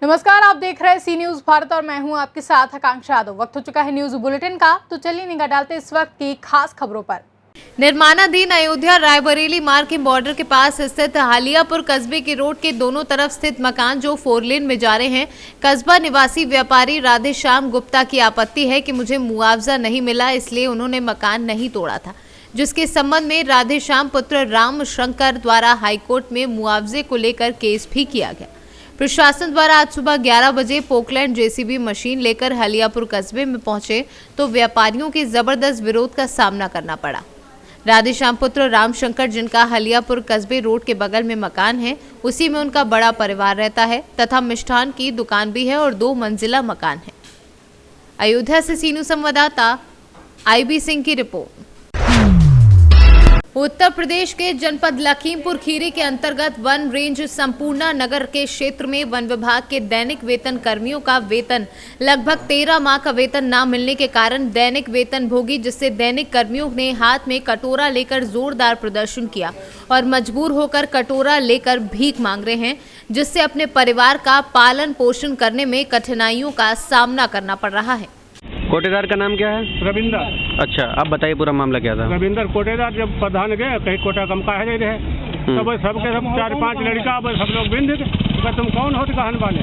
नमस्कार, आप देख रहे हैं सी न्यूज भारत और मैं हूं आपके साथ आकांक्षा यादव। वक्त हो चुका है न्यूज बुलेटिन का, तो चलिए निगाह डालते इस वक्त की खास खबरों पर। निर्माणाधीन अयोध्या रायबरेली मार्ग के बॉर्डर के पास स्थित हालियापुर कस्बे के रोड के दोनों तरफ स्थित मकान जो 4 लेन में जा रहे हैं, कस्बा निवासी व्यापारी राधेश्याम गुप्ता की आपत्ति है कि मुझे मुआवजा नहीं मिला, इसलिए उन्होंने मकान नहीं तोड़ा था, जिसके संबंध में राधेश्याम पुत्र राम शंकर द्वारा हाईकोर्ट में मुआवजे को लेकर केस भी किया गया। प्रशासन द्वारा आज सुबह 11 बजे पोकलैंड जेसीबी मशीन लेकर हालियापुर कस्बे में पहुंचे तो व्यापारियों के जबरदस्त विरोध का सामना करना पड़ा। राधेश्याम पुत्र रामशंकर, जिनका हालियापुर कस्बे रोड के बगल में मकान है, उसी में उनका बड़ा परिवार रहता है तथा मिष्ठान की दुकान भी है और 2 मंजिला मकान है। अयोध्या से सीनू संवाददाता IB सिंह की रिपोर्ट। उत्तर प्रदेश के जनपद लखीमपुर खीरी के अंतर्गत वन रेंज संपूर्णा नगर के क्षेत्र में वन विभाग के दैनिक वेतन कर्मियों का वेतन लगभग 13 माह का वेतन न मिलने के कारण दैनिक वेतन भोगी, जिससे दैनिक कर्मियों ने हाथ में कटोरा लेकर जोरदार प्रदर्शन किया और मजबूर होकर कटोरा लेकर भीख मांग रहे हैं, जिससे अपने परिवार का पालन पोषण करने में कठिनाइयों का सामना करना पड़ रहा है। कोटेदार का नाम क्या है? रविंदर। अच्छा, आप बताइए पूरा मामला क्या था? रविंदर कोटेदार जब प्रधान गए कहीं कोटा कम का है रहे तो बस सबके सब 4-5 लड़का बस सब लोग बिंद थे, तुम कौन हो कहन वाले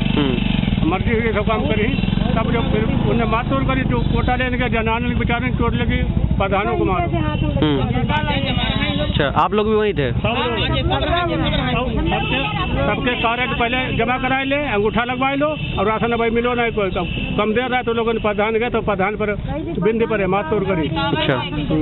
मर्जी हुई सब काम करी। तब जब फिर उन्हें मार तोड़ करी जो कोटा लेने के जनाने बेचारे चोट लगी, प्रधानों को मारो। अच्छा, आप लोग भी वहीं थे? सबके कार्ड पहले जमा कराए ले, अंगूठा लगवाए लो और राशन भाई मिलो नहीं, कोई कम दे रहा है तो लोगों ने प्रधान गए तो प्रधान पर बिंद पर मार तोड़ करी। अच्छा,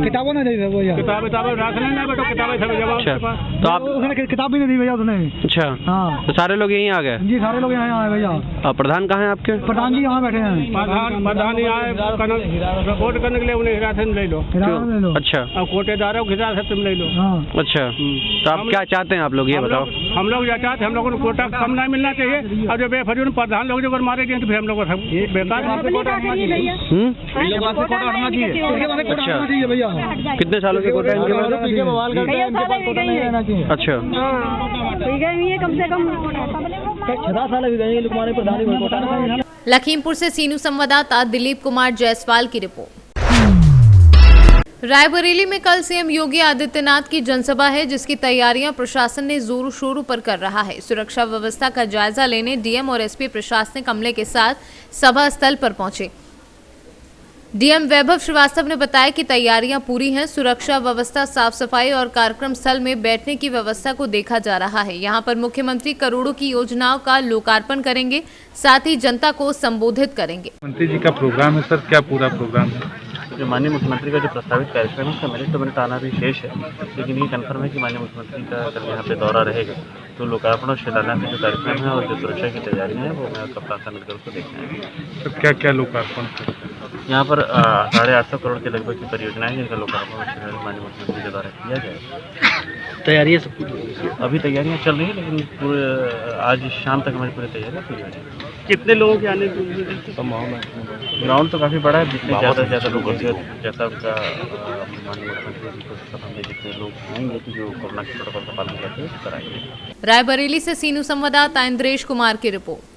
किताबों नहीं दी किताबें राशन नहीं बैठो, किताबें सब जमा। अच्छा, तो आप उसने किताब भी नहीं दी भैया उसने। अच्छा, हाँ, तो सारे लोग यहीं आ गए? जी, सारे लोग यहाँ आए भैया। प्रधान कहाँ है आपके? प्रधान जी यहाँ बैठे हैं। प्रधान ही आए रिपोर्ट करने के लिए, उन्हें हिरासत ले लो। अच्छा, अब कोटेदारों की हिरासत तुम ले लो। अच्छा, तो आप क्या चाहते हैं आप लोग ये बताओ? हम लोग यह चाहते हैं, हम लोगों को कोटा कम नहीं मिलना चाहिए और जो बेफजूल प्रधान लोग जो मारे गए तो फिर हम लोग को बेकार कोटा हटना चाहिए। अच्छा, भैया कितने सालों के कोटा इनके पास? अच्छा, कम से कम 10 साल प्रधान। लखीमपुर से सीनू संवाददाता दिलीप कुमार जायसवाल की रिपोर्ट। रायबरेली में कल सीएम योगी आदित्यनाथ की जनसभा है, जिसकी तैयारियां प्रशासन ने जोरों शोरों पर कर रहा है। सुरक्षा व्यवस्था का जायजा लेने डीएम और एसपी प्रशासनिक अमले के साथ सभा स्थल पर पहुंचे। डीएम वैभव श्रीवास्तव ने बताया कि तैयारियां पूरी हैं। सुरक्षा व्यवस्था, साफ सफाई और कार्यक्रम स्थल में बैठने की व्यवस्था को देखा जा रहा है। यहां पर मुख्यमंत्री करोड़ों की योजनाओं का लोकार्पण करेंगे, साथ ही जनता को संबोधित करेंगे। मंत्री जी का प्रोग्राम है सर, क्या पूरा प्रोग्राम है? जो माननीय मुख्यमंत्री का जो प्रस्तावित कार्यक्रम है उसका मिनट आना भी शेष है, लेकिन ये कन्फर्म है कि माननीय मुख्यमंत्री का कल यहाँ पे दौरा रहेगा, तो लोकार्पण और शिलान्यास का जो कार्यक्रम है और जो सुरक्षा की तैयारियां हैं वो मैं कप्तान मिलकर उसको देखना है। तो क्या क्या लोकार्पण? यहाँ पर 850 करोड़ के लगभग की परियोजनाएं हैं, जिनका लोकार्पण और शिलान्यास माननीय मुख्यमंत्री के द्वारा किया जाएगा। तैयारियाँ सब अभी तैयारियाँ चल रही है, लेकिन पूरे आज शाम तक हमारी पूरी तैयारियाँ पूरी हो जाएगी। कितने लोगों के आने की माहौल है? ग्राउंड तो काफ़ी बड़ा है, जितने ज़्यादा से ज़्यादा लोग होंगे जैसा उनका माननीय मुख्यमंत्री जी को पसंद है, जितने लोग आएंगे कि जो कोरोना के प्रोटोकॉल का पालन करते हैं कराएंगे। रायबरेली से सीनू संवाददाता इंद्रेश कुमार की report.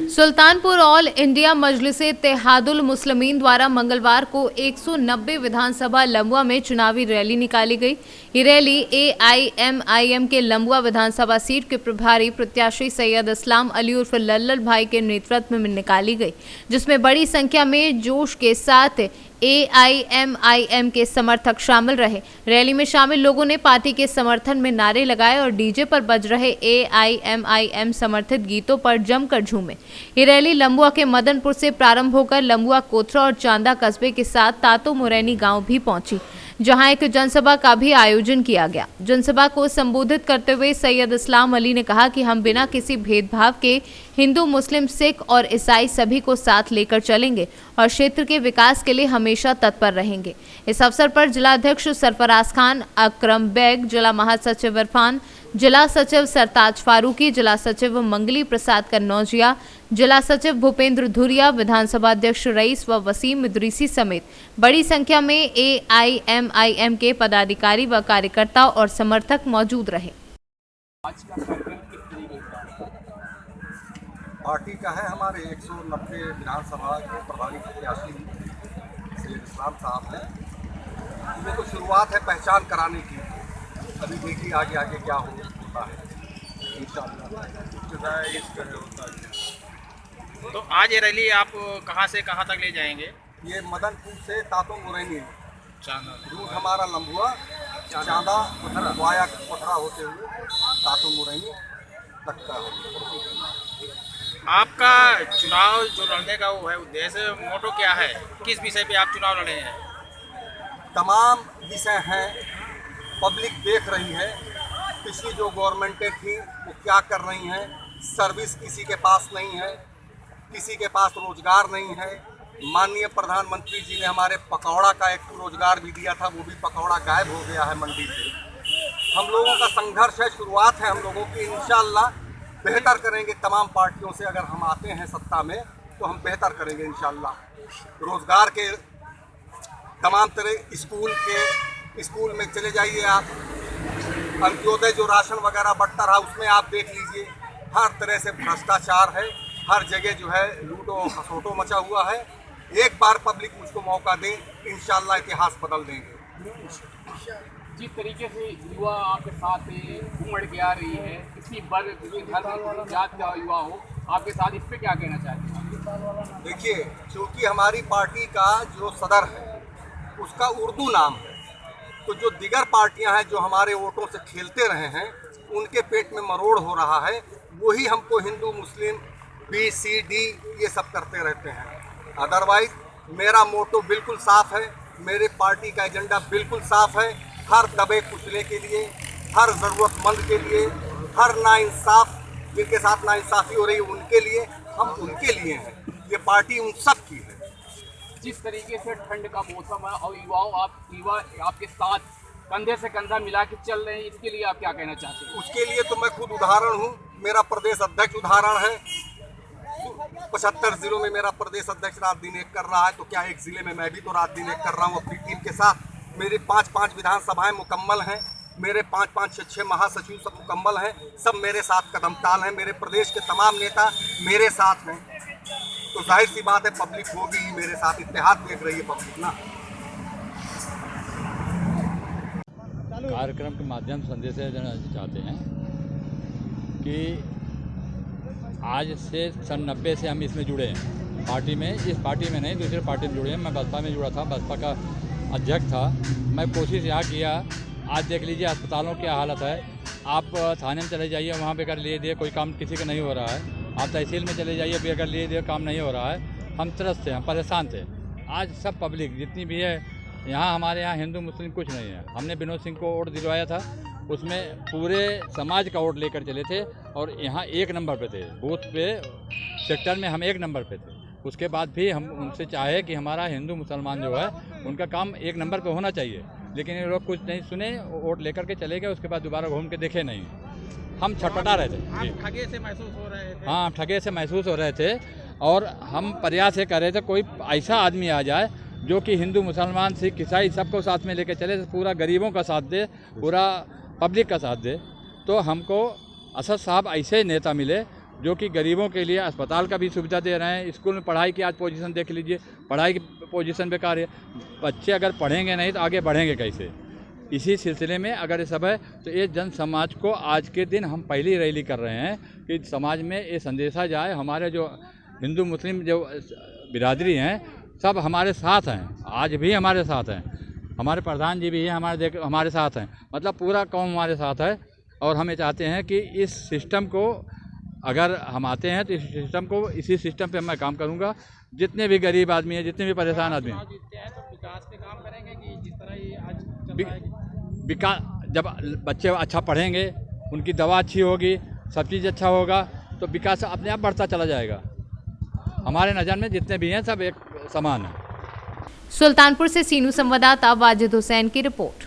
Sultanpur all India Majlis-e-Ittehadul Muslimeen द्वारा मंगलवार को 190 विधानसभा लंबुआ में चुनावी रैली निकाली गई। ये रैली AIMIM के लंबुआ विधानसभा सीट के प्रभारी प्रत्याशी सैयद इस्लाम अली उर्फ लल्लल भाई के नेतृत्व में निकाली गई, जिसमें बड़ी संख्या में जोश के साथ AIMIM के समर्थक शामिल रहे। रैली में शामिल लोगों ने पार्टी के समर्थन में नारे लगाए और डीजे पर बज रहे AIMIM समर्थित गीतों पर जमकर झूमे। ये रैली लंबुआ के मदनपुर से प्रारंभ होकर लंबुआ, कोथरा और चांदा कस्बे के साथ तातो मुरैनी गांव भी पहुंची, जहां एक जनसभा का भी आयोजन किया गया। जनसभा को संबोधित करते हुए सैयद इस्लाम अली ने कहा कि हम बिना किसी भेदभाव के हिंदू, मुस्लिम, सिख और ईसाई सभी को साथ लेकर चलेंगे और क्षेत्र के विकास के लिए हमेशा तत्पर रहेंगे। इस अवसर पर जिला अध्यक्ष सरफराज खान, अकरम बेग, जिला महासचिव इरफान, जिला सचिव सरताज फारूकी, जिला सचिव मंगली प्रसाद कन्नौजिया, जिला सचिव भूपेंद्र धुरिया, विधानसभा अध्यक्ष रईस व वसीम इदरीसी समेत बड़ी संख्या में AIMIM के पदाधिकारी व कार्यकर्ता और समर्थक मौजूद रहे। पार्टी का है हमारे 190 विधानसभा के प्रभारी प्रत्याशी श्री इस्लाम साहब हैं। ये तो शुरुआत है पहचान कराने की। अभी देखिए आगे आगे क्या होता है इंशाअल्लाह। तो आज ये रैली आप कहाँ से कहाँ तक ले जाएंगे? ये मदनपुर से तातो मुरैनी, रूट हमारा लम्बुआ चांदा वाया कोठरा होते हुए तातो मुरैनी तक का है। आपका चुनाव जो लड़ने का वो है उद्देश्य, मोटो क्या है? किस विषय पे आप चुनाव लड़े हैं? तमाम विषय हैं, पब्लिक देख रही है। पिछली जो गवर्नमेंटें थी वो क्या कर रही हैं। सर्विस किसी के पास नहीं है, किसी के पास रोजगार नहीं है। माननीय प्रधानमंत्री जी ने हमारे पकौड़ा का एक रोजगार भी दिया था, वो भी पकौड़ा गायब हो गया है मंडी से। हम लोगों का संघर्ष है, शुरुआत है हम लोगों की। इंशाअल्लाह बेहतर करेंगे। तमाम पार्टियों से अगर हम आते हैं सत्ता में तो हम बेहतर करेंगे इंशाअल्लाह। रोजगार के तमाम तरह स्कूल में चले जाइए आप, अंत्योदय जो राशन वगैरह बंटता रहा उसमें आप देख लीजिए। हर तरह से भ्रष्टाचार है, हर जगह जो है लूटो खसोटो मचा हुआ है। एक बार पब्लिक मुझको मौका दे, इंशाअल्लाह इतिहास बदल देंगे। जिस तरीके से युवा आपके साथ उमड़ के आ रही है, किसी वर्ग किसी धर्म जात का युवा हो आपके साथ, इस पे क्या कहना चाहते हैं? देखिए, क्योंकि हमारी पार्टी का जो सदर है उसका उर्दू नाम है, तो जो दिगर पार्टियां हैं जो हमारे वोटों से खेलते रहे हैं उनके पेट में मरोड़ हो रहा है। वही हमको हिंदू मुस्लिम बी सी डी ये सब करते रहते हैं। अदरवाइज मेरा मोटो बिल्कुल साफ है, मेरे पार्टी का एजेंडा बिल्कुल साफ है। हर दबे कुचले के लिए, हर ज़रूरतमंद के लिए, हर नाइंसाफ जिनके साथ नाइंसाफ़ी हो रही है उनके लिए, हम उनके लिए हैं। ये पार्टी उन सब की है। जिस तरीके से ठंड का मौसम है और युवा आपके साथ कंधे से कंधा मिला के चल रहे हैं, इसके लिए आप क्या कहना चाहते हैं? उसके लिए तो मैं खुद उदाहरण हूँ, मेरा प्रदेश अध्यक्ष उदाहरण है। 75 जिलों में मेरा प्रदेश अध्यक्ष रात दिन एक कर रहा है, तो क्या एक जिले में मैं भी तो रात दिन एक कर रहा हूँ अपनी टीम के साथ। मेरी 5 विधानसभाएं मुकम्मल हैं, मेरे 5 6 महासचिव सब मुकम्मल हैं, सब मेरे साथ कदम ताल हैं। मेरे प्रदेश के तमाम नेता मेरे साथ हैं, तो जाहिर सी बात है पब्लिक होगी ही मेरे साथ। इत्तेहाद देख रही है पब्लिक ना। कार्यक्रम के माध्यम से संदेश देना चाहते हैं कि आज से सन 90 से हम इसमें जुड़े हैं पार्टी में। इस पार्टी में नहीं, दूसरे पार्टी में जुड़े हैं। मैं बसपा में जुड़ा था, बसपा का अध्यक्ष था। मैं कोशिश यहाँ किया। आज देख लीजिए अस्पतालों की हालत है। आप थाने में चले जाइए, वहाँ पे कर लिए दिए कोई काम किसी का नहीं हो रहा है। आप तहसील में चले जाइए, भी अगर लिए दिए काम नहीं हो रहा है। हम त्रस्त थे, हम परेशान थे। आज सब पब्लिक जितनी भी है यहाँ, हमारे यहाँ हिंदू मुस्लिम कुछ नहीं है। हमने विनोद सिंह को वोट दिलवाया था, उसमें पूरे समाज का वोट लेकर चले थे और यहाँ 1 नंबर पे थे। बूथ पे सेक्टर में हम 1 नंबर पे थे। उसके बाद भी हम उनसे चाहे कि हमारा हिंदू मुसलमान जो है उनका काम 1 नंबर पे होना चाहिए, लेकिन ये लोग कुछ नहीं सुने, वोट लेकर के चले गए। उसके बाद दोबारा घूम के देखे नहीं। हम छटपटा रहे थे। आप ठगे से महसूस हो रहे थे? हाँ, ठगे से महसूस हो रहे थे और हम प्रयास ये कर रहे थे कोई ऐसा आदमी आ जाए जो कि हिंदू मुसलमान सिख ईसाई सबको साथ में लेकर चले, पूरा गरीबों का साथ दे, पूरा पब्लिक का साथ दे। तो हमको असद साहब ऐसे नेता मिले जो कि गरीबों के लिए अस्पताल का भी सुविधा दे रहे हैं। स्कूल में पढ़ाई की आज पोजीशन देख लीजिए, पढ़ाई की पोजीशन बेकार है। बच्चे अगर पढ़ेंगे नहीं तो आगे बढ़ेंगे कैसे? इसी सिलसिले में अगर ये सब है तो ये जन समाज को आज के दिन हम पहली रैली कर रहे हैं कि समाज में ये संदेशा जाए। हमारे जो हिंदू मुस्लिम जो बिरादरी हैं सब हमारे साथ हैं, आज भी हमारे साथ हैं। हमारे प्रधान जी भी हैं हमारे साथ हैं, मतलब पूरा कौम हमारे साथ है। और हम ये चाहते हैं कि इस सिस्टम को अगर हम आते हैं तो इस सिस्टम को, इसी सिस्टम पे मैं काम करूंगा। जितने भी गरीब आदमी हैं, जितने भी परेशान आदमी हैं, विकास पे काम करेंगे कि जिस तरह ये आज चल रहा है? विकास, जब बच्चे अच्छा पढ़ेंगे, उनकी दवा अच्छी होगी, सब चीज़ अच्छा होगा तो विकास अपने आप बढ़ता चला जाएगा। हमारे नज़र में जितने भी हैं सब एक समान है। सुल्तानपुर से सीनू संवाददाता वाजिद हुसैन की रिपोर्ट।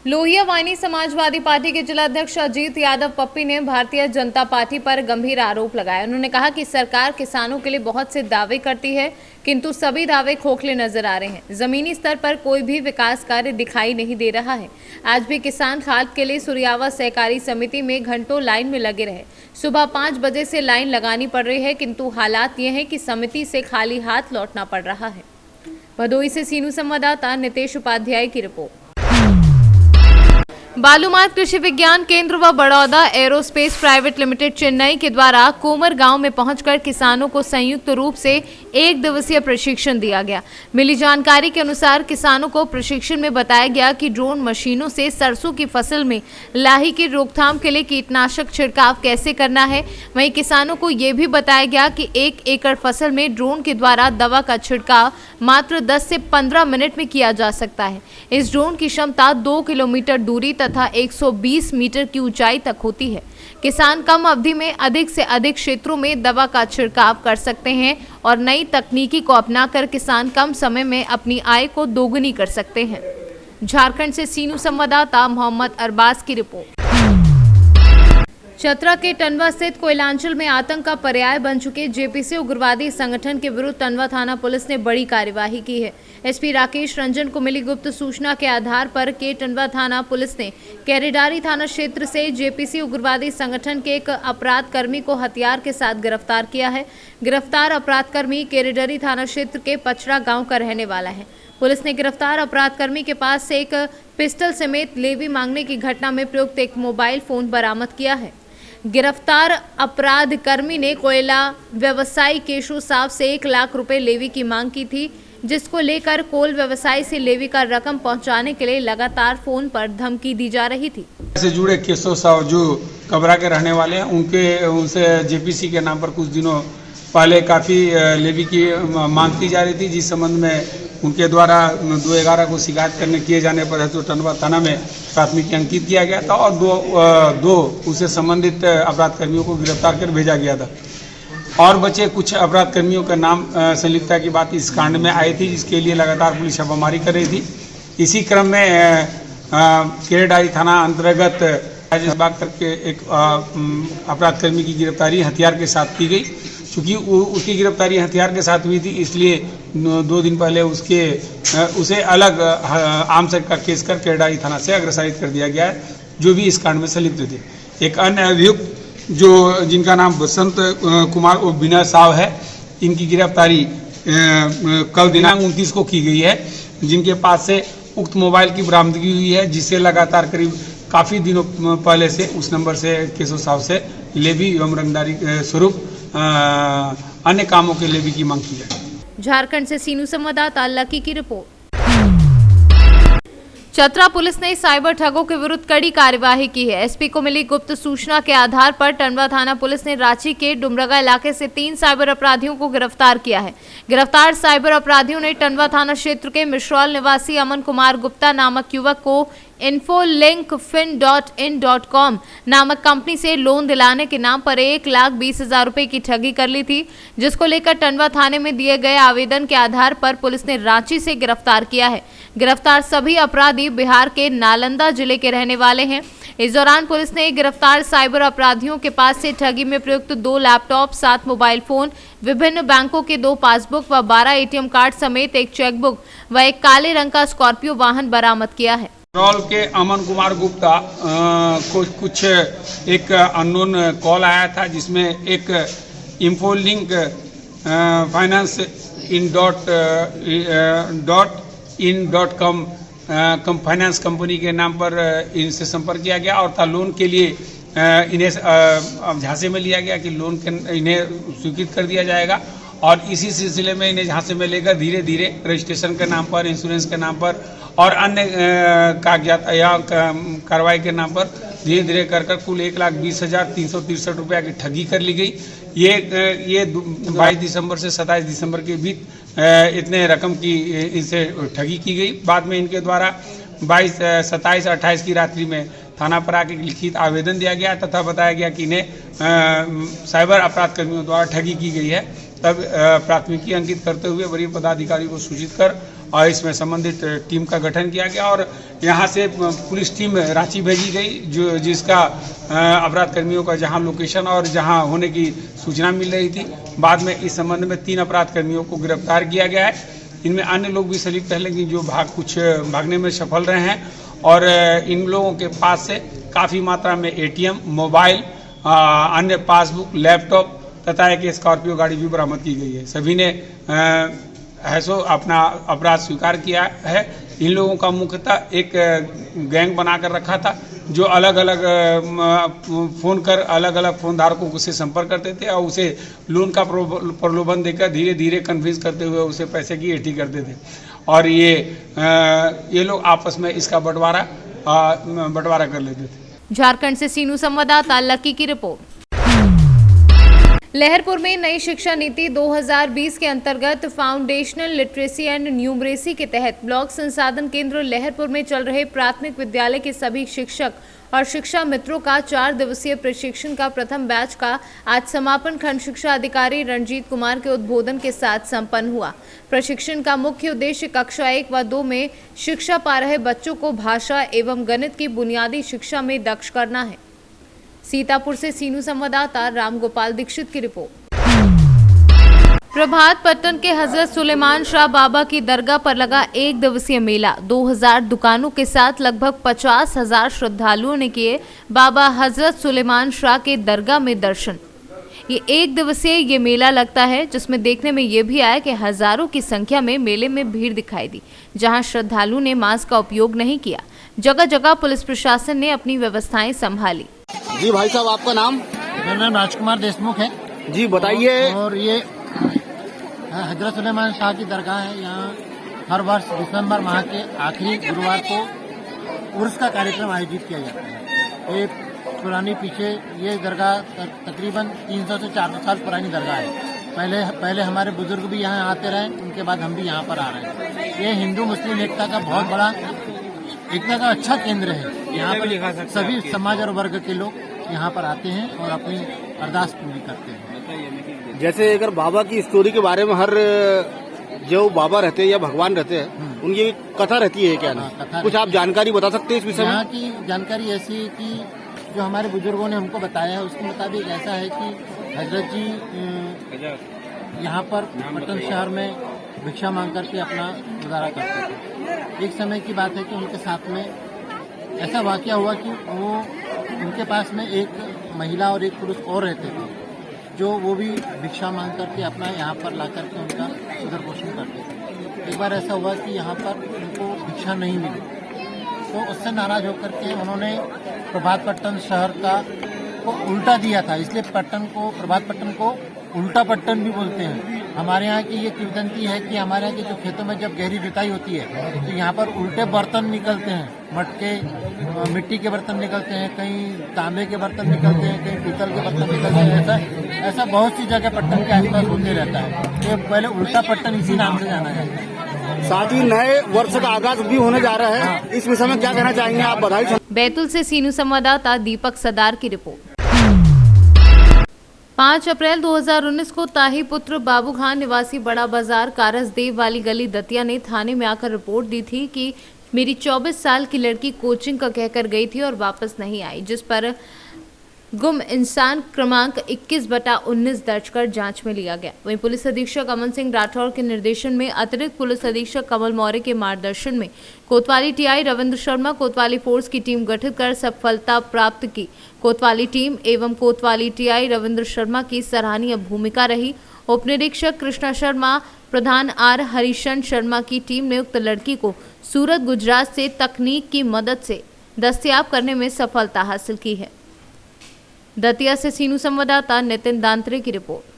लोहिया वानी समाजवादी पार्टी के जिलाध्यक्ष अजीत यादव पप्पी ने भारतीय जनता पार्टी पर गंभीर आरोप लगाया। उन्होंने कहा कि सरकार किसानों के लिए बहुत से दावे करती है, किंतु सभी दावे खोखले नजर आ रहे हैं। जमीनी स्तर पर कोई भी विकास कार्य दिखाई नहीं दे रहा है। आज भी किसान खाद के लिए सुरियावा सहकारी समिति में घंटों लाइन में लगे रहे। सुबह 5 बजे से लाइन लगानी पड़ रही है, किंतु हालात ये है कि समिति से खाली हाथ लौटना पड़ रहा है। भदोही से सीनू संवाददाता नितेश उपाध्याय की रिपोर्ट। बालूमाथ कृषि विज्ञान केंद्र व Baroda aerospace private limited Chennai के द्वारा कोमर गांव में पहुंचकर किसानों को संयुक्त रूप से 1 दिवसीय प्रशिक्षण दिया गया। मिली जानकारी के अनुसार किसानों को प्रशिक्षण में बताया गया कि ड्रोन मशीनों से सरसों की फसल में लाही की रोकथाम के लिए कीटनाशक छिड़काव कैसे करना है। वहीं किसानों को ये भी बताया गया कि 1 एकड़ फसल में ड्रोन के द्वारा दवा का छिड़काव मात्र 10 से 15 मिनट में किया जा सकता है। इस ड्रोन की क्षमता 2 किलोमीटर दूरी तथा 120 मीटर की ऊंचाई तक होती है। किसान कम अवधि में अधिक से अधिक क्षेत्रों में दवा का छिड़काव कर सकते हैं और नई तकनीकी को अपनाकर किसान कम समय में अपनी आय को दोगुनी कर सकते हैं। झारखंड से सीनू संवाददाता मोहम्मद अरबाज की रिपोर्ट। चतरा के टंडवा स्थित कोयलांचल में आतंक का पर्याय बन चुके जेपीसी उग्रवादी संगठन के विरुद्ध टंडवा थाना पुलिस ने बड़ी कार्यवाही की है। एसपी राकेश रंजन को मिली गुप्त सूचना के आधार पर के टंडवा थाना पुलिस ने केरेडारी थाना क्षेत्र से जेपीसी उग्रवादी संगठन के एक अपराध कर्मी को हथियार के साथ गिरफ्तार किया है। गिरफ्तार अपराध कर्मी केरेडारी थाना क्षेत्र के पचड़ा गाँव का रहने वाला है। पुलिस ने गिरफ्तार अपराध कर्मी के पास से एक पिस्टल समेत लेवी मांगने की घटना में प्रयुक्त एक मोबाइल फोन बरामद किया है। गिरफ्तार अपराध कर्मी ने कोयला व्यवसायी केशु साहब से 1 लाख रुपए लेवी की मांग की थी, जिसको लेकर कोल व्यवसायी से लेवी का रकम पहुंचाने के लिए लगातार फोन पर धमकी दी जा रही थी। से जुड़े केशव साहब जो कबरा के रहने वाले हैं, उनसे जेपीसी के नाम पर कुछ दिनों पहले काफ़ी लेवी की मांग की जा रही थी, जिस संबंध में उनके द्वारा 2/11 को शिकायत किए जाने पर तो टंडवा थाना में प्राथमिकी अंकित किया गया था और दो उससे संबंधित अपराध कर्मियों को गिरफ्तार कर भेजा गया था। और बचे कुछ अपराध कर्मियों का नाम संलिप्तता की बात इस कांड में आई थी, जिसके लिए लगातार पुलिस छापामारी कर रही थी। इसी क्रम में केरेडारी थाना अंतर्गत राजेश बाग करके एक अपराध कर्मी की गिरफ्तारी हथियार के साथ की गई। चूँकि उसकी गिरफ्तारी हथियार के साथ हुई थी, इसलिए 2 दिन पहले उसे अलग आर्म्स एक्ट का केस कर केरेडारी थाना से अग्रसारित कर दिया गया है, जो भी इस कांड में संलिप्त थे। एक अन्य अभियुक्त जिनका नाम बसंत कुमार और बिना साव है, इनकी गिरफ्तारी कल दिनांक 29 को की गई है, जिनके पास से उक्त मोबाइल की बरामदगी हुई है, जिससे लगातार करीब काफ़ी दिनों पहले से उस नंबर से केशव साहब से लेवी एवं रंगदारी स्वरूप अन्य कामों के लेवी की मांग की है। झारखंड से सीनू संवाददाता लकी की रिपोर्ट। चतरा पुलिस ने साइबर ठगों के विरुद्ध कड़ी कार्यवाही की है। एसपी को मिली गुप्त सूचना के आधार पर टंडवा थाना पुलिस ने रांची के डुमरगा इलाके से 3 साइबर अपराधियों को गिरफ्तार किया है। गिरफ्तार साइबर अपराधियों ने टंडवा थाना क्षेत्र के मिश्रौल निवासी अमन कुमार गुप्ता नामक युवक को infolinkfin.in.com नामक कंपनी से लोन दिलाने के नाम पर 1,20,000 रुपए की ठगी कर ली थी, जिसको लेकर टंडवा थाने में दिए गए आवेदन के आधार पर पुलिस ने रांची से गिरफ्तार किया है। गिरफ्तार सभी अपराधी बिहार के नालंदा जिले के रहने वाले हैं। इस दौरान पुलिस ने गिरफ्तार साइबर अपराधियों के पास से ठगी में प्रयुक्त 2 लैपटॉप, 7 मोबाइल फोन, विभिन्न बैंकों के 2 पासबुक व 12 एटीएम कार्ड समेत एक चेकबुक व एक काले रंग का स्कॉर्पियो वाहन बरामद किया है। रॉल के अमन कुमार गुप्ता को कुछ एक अननोन कॉल आया था, जिसमें एक इंफोलिंक फाइनेंस in.com फाइनेंस कंपनी के नाम पर इनसे संपर्क किया गया और था लोन के लिए इन्हें झांसे में लिया गया कि लोन इन्हें स्वीकृत कर दिया जाएगा और इसी सिलसिले में इन्हें झांसे में लेकर धीरे धीरे रजिस्ट्रेशन के नाम पर, इंश्योरेंस के नाम पर और अन्य कागजात या कार्रवाई के नाम पर धीरे धीरे कर कुल 1,20,363 रुपया की ठगी कर ली गई। ये 22 दिसंबर से 27 दिसंबर के बीच इतने रकम की इनसे ठगी की गई। बाद में इनके द्वारा 22, 27, 28 की रात्रि में थाना पर आके लिखित आवेदन दिया गया तथा बताया गया कि इन्हें साइबर अपराध कर्मियों द्वारा ठगी की गई है। तब प्राथमिकी अंकित करते हुए वरीय पदाधिकारी को सूचित कर और इसमें संबंधित टीम का गठन किया गया और यहाँ से पुलिस टीम रांची भेजी गई जिसका अपराध कर्मियों का जहाँ लोकेशन और जहाँ होने की सूचना मिल रही थी। बाद में इस संबंध में 3 अपराध कर्मियों को गिरफ्तार किया गया है। इनमें अन्य लोग भी संलिप्त है, लेकिन जो भागने में सफल रहे हैं और इन लोगों के पास से काफ़ी मात्रा में ATM, मोबाइल, अन्य पासबुक, लैपटॉप तथा एक स्कॉर्पियो गाड़ी भी बरामद की गई है। सभी ने अपना अपराध स्वीकार किया है। इन लोगों का मुख्यतः एक गैंग बनाकर रखा था जो अलग अलग फ़ोन कर अलग अलग फ़ोन धारकों से संपर्क करते थे और उसे लोन का प्रलोभन देकर धीरे धीरे कन्विंस करते हुए उसे पैसे की एठी करते थे और ये लोग आपस में इसका बंटवारा कर लेते थे। झारखंड से सीनू संवाददाता लकी की रिपोर्ट। लहरपुर में नई शिक्षा नीति 2020 के अंतर्गत फाउंडेशनल लिटरेसी एंड न्यूमरेसी के तहत ब्लॉक संसाधन केंद्र लहरपुर में चल रहे प्राथमिक विद्यालय के सभी शिक्षक और शिक्षा मित्रों का 4 दिवसीय प्रशिक्षण का प्रथम बैच का आज समापन खंड शिक्षा अधिकारी रणजीत कुमार के उद्बोधन के साथ संपन्न हुआ। प्रशिक्षण का मुख्य उद्देश्य कक्षा 1 व 2 में शिक्षा पा रहे बच्चों को भाषा एवं गणित की बुनियादी शिक्षा में दक्ष करना है। सीतापुर से सीनू संवाददाता रामगोपाल दीक्षित की रिपोर्ट। प्रभात पट्टन के हजरत सुलेमान शाह बाबा की दरगाह पर लगा 1 दिवसीय मेला। 2000 दुकानों के साथ लगभग 50,000 श्रद्धालुओं ने किए बाबा हजरत सुलेमान शाह के दरगाह में दर्शन। ये 1 दिवसीय ये मेला लगता है जिसमें देखने में ये भी आया कि हजारों की संख्या में मेले में भीड़ दिखाई दी। जहां श्रद्धालुओं ने मास्क का उपयोग नहीं किया, जगह जगह पुलिस प्रशासन ने अपनी व्यवस्थाएं संभाली। जी भाई साहब, आपका नाम? मेरा नाम राजकुमार देशमुख है। जी बताइए। और ये हजरत सुलेमान शाह की दरगाह है। यहाँ हर वर्ष दिसंबर माह के आखिरी गुरुवार को उर्स का कार्यक्रम आयोजित किया जाता है। ये पुरानी पीछे ये दरगाह तकरीबन 300 से 400 साल पुरानी दरगाह है। पहले हमारे बुजुर्ग भी यहाँ आते रहे, उनके बाद हम भी यहाँ पर आ रहे हैं। ये हिंदू मुस्लिम एकता का बहुत बड़ा एकता का अच्छा केंद्र है। यहाँ पर सभी समाज और वर्ग के लोग यहाँ पर आते हैं और अपनी अरदास पूरी करते हैं। जैसे अगर बाबा की स्टोरी के बारे में हर जो बाबा रहते हैं या भगवान रहते हैं उनकी कथा रहती है क्या? ना कुछ आप जानकारी बता सकते हैं इस विषय में? यहाँ की जानकारी ऐसी है कि जो हमारे बुजुर्गों ने हमको बताया है उसके मुताबिक ऐसा है कि हजरत जी यहाँ पर पटन शहर में भिक्षा मांग करके अपना गुजारा करते थे। एक समय की बात है कि उनके साथ में ऐसा वाकया हुआ कि उनके पास में एक महिला और एक पुरुष और रहते थे जो वो भी भिक्षा मांग करके अपना यहाँ पर ला करके उनका उधर पोषण करते थे। एक बार ऐसा हुआ कि यहाँ पर उनको भिक्षा नहीं मिली, तो उससे नाराज होकर के उन्होंने प्रभात पट्टन शहर को उल्टा दिया था। इसलिए प्रभात पट्टन को उल्टा पट्टन भी बोलते हैं। हमारे यहाँ की ये किंवदंती है कि हमारे यहाँ के जो खेतों में जब गहरी जुताई होती है तो यहाँ पर उल्टे बर्तन निकलते हैं, मटके मिट्टी के बर्तन निकलते हैं, कहीं तांबे के बर्तन निकलते हैं, कहीं पीतल के बर्तन निकलते हैं। ऐसा बहुत सी जगह पट्टन के आसपास होते रहता है। ये पहले उल्टा पट्टन इसी नाम से जाना जाता है। साथ ही नए वर्ष का आगाज भी होने जा रहा है। इस विषय में क्या कहना चाहेंगे आप? बधाई। बैतूल से सीनू संवाददाता दीपक सदार की रिपोर्ट। 5 अप्रैल 2019 को ताही पुत्र बाबू खान निवासी बड़ा बाजार कारसदेव वाली गली दतिया ने थाने में आकर रिपोर्ट दी थी कि मेरी 24 साल की लड़की कोचिंग का कहकर गई थी और वापस नहीं आई, जिस पर गुम इंसान क्रमांक 21/19 दर्ज कर जांच में लिया गया। वहीं पुलिस अधीक्षक अमन सिंह राठौर के निर्देशन में अतिरिक्त पुलिस अधीक्षक कमल मौर्य के मार्गदर्शन में कोतवाली टीआई रविंद्र शर्मा कोतवाली फोर्स की टीम गठित कर सफलता प्राप्त की। कोतवाली टीम एवं कोतवाली टीआई रविंद्र शर्मा की सराहनीय भूमिका रही। उप निरीक्षक कृष्णा शर्मा, प्रधान आर हरिशन शर्मा की टीम ने उक्त लड़की को सूरत गुजरात से तकनीक की मदद से दस्तयाब करने में सफलता हासिल की है। दतिया से सीनू संवाददाता नितिन दांत्रे की रिपोर्ट।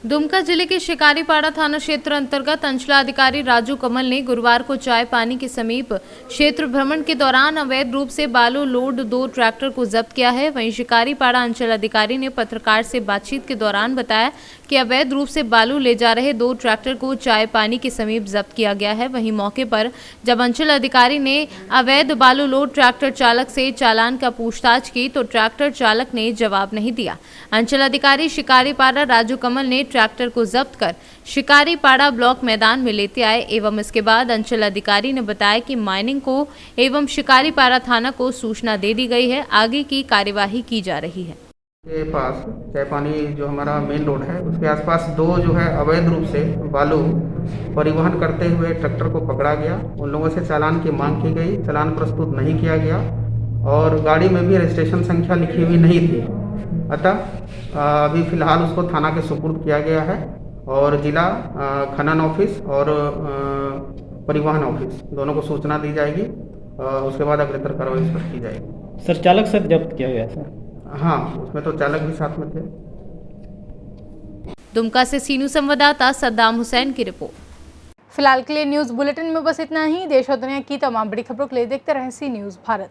दुमका जिले के शिकारीपाड़ा थाना क्षेत्र अंतर्गत अंचलाधिकारी राजू कमल ने गुरुवार को चाय पानी के समीप क्षेत्र भ्रमण के दौरान अवैध रूप से बालू लोड 2 ट्रैक्टर को जब्त किया है। वहीं शिकारीपाड़ा अंचलाधिकारी ने पत्रकार से बातचीत के दौरान बताया कि अवैध रूप से बालू ले जा रहे 2 ट्रैक्टर को चाय पानी के समीप जब्त किया गया है। वहीं मौके पर जब अंचल अधिकारी ने अवैध बालू लोड ट्रैक्टर चालक से चालान का पूछताछ की तो ट्रैक्टर चालक ने जवाब नहीं दिया। अंचल अधिकारी शिकारीपाड़ा राजू कमल ने ट्रैक्टर को जब्त कर शिकारीपाड़ा ब्लॉक मैदान में लेते आए एवं इसके बाद अंचल अधिकारी ने बताया कि माइनिंग को एवं शिकारीपाड़ा थाना को सूचना दे दी गई है। आगे की कार्यवाही की जा रही है। के पास चायपानी जो हमारा मेन रोड है उसके आसपास दो जो है अवैध रूप से बालू परिवहन करते हुए ट्रैक्टर को पकड़ा गया। उन लोगों से चालान की मांग की गई, चालान प्रस्तुत नहीं किया गया और गाड़ी में भी रजिस्ट्रेशन संख्या लिखी हुई नहीं थी। अतः अभी फिलहाल उसको थाना के सुपुर्द किया गया है और जिला खनन ऑफिस और परिवहन ऑफिस दोनों को सूचना दी जाएगी। उसके बाद अग्रतर कार्रवाई इस पर की जाएगी। सर चालक सर जब्त किया गया सर? हाँ, उसमें तो चालक भी साथ में थे। दुमका से सीनू संवाददाता सद्दाम हुसैन की रिपोर्ट। फिलहाल के लिए न्यूज बुलेटिन में बस इतना ही। देश और दुनिया की तमाम बड़ी खबरों के लिए देखते रहें सी न्यूज भारत।